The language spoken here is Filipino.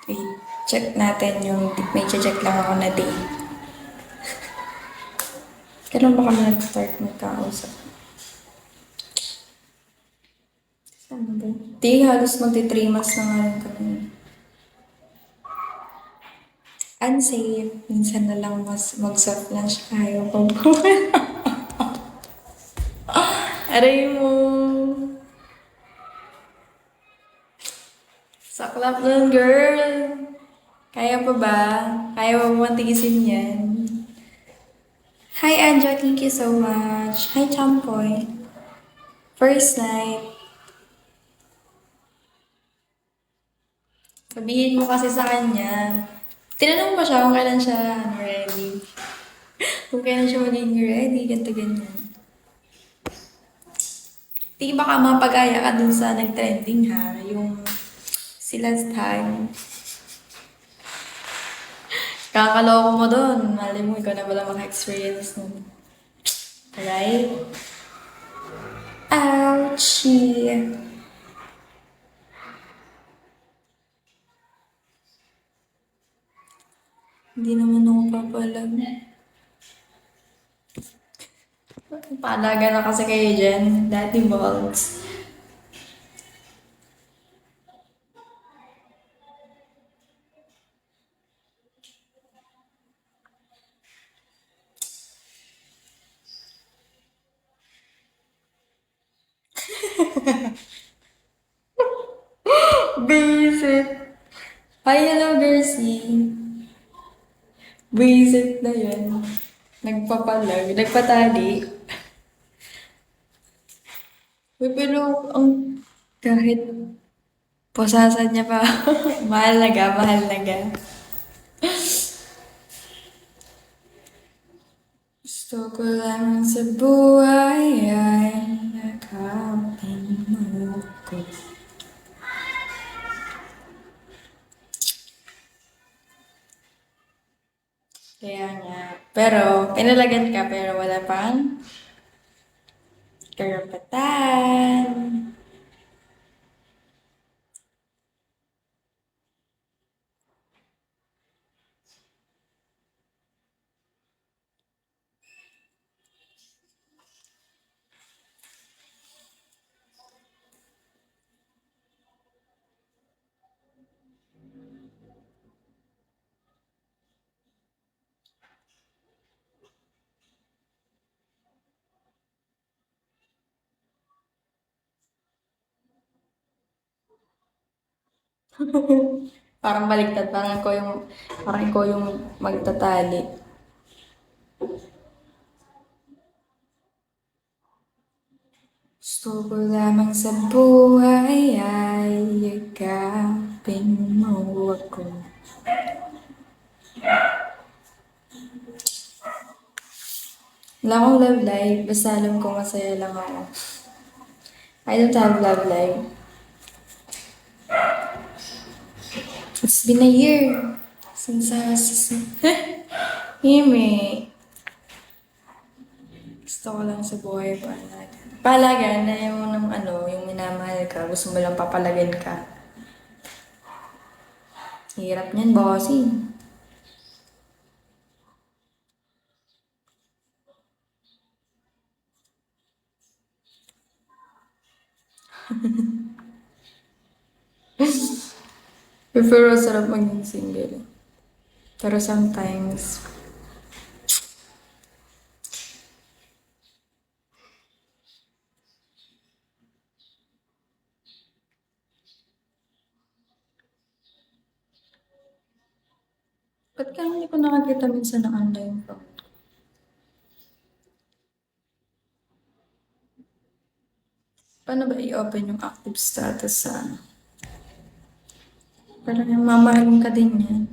Wait, check natin yung, may check lang ako na day. Kailan ba kami nag-start magkausap? Saan ba? Di, halos magti 3 months na nga rin kami. Unsafe. Minsan na lang mas mag-soft lunch tayo. Aray mo. Saklap nun, girl. Kaya pa ba? Kaya mo matigisin yan? Hi, Anja. Thank you so much. Hi, Champoy. First night. Sabihin mo kasi sa kanya. Tinanong mo siya kung kailan siya ready. Kung kailan siya magiging ready, ganito ganyan. Di baka mapag-aya ka dun sa nag-trending ha, yung si last time. Kakaloko mo dun. Mali mo, ikaw na pala maka-experience nun. Alright? Ouchie! Hindi naman ako papalag. Paalaga na kasi kayo dyan. Daddy balls. Visit! Hi, hello, Gersie. Visit na yan. Nagpapalag. Nagpatali. Uy, pero ang kahit posasan niya pa. Mahal na ga, mahal na ga. Gusto ko lang sa buhay ay nakapin mo ko. Kaya nga. Pero, pinalagan ka pero wala pang karapatan. Parang baliktad, parang ikaw yung magtatali. Gusto ko lamang sa buhay ay yakapin mo ako. Wala akong love life, basta alam ko masaya lang ako. I don't have love life. It's been a year since I was Hime. Gusto ko lang sa buhay palagan. Palagan na yung yung minamahal ka, gusto mo lang papalagan ka. Hirap niyan, bossing. Pero sarap maging single. Pero sometimes, ba't kaya hindi ko nakakita minsan ng online phone? Paano ba i-open yung active status sa ano? Parang yung mamahalin ka din yan.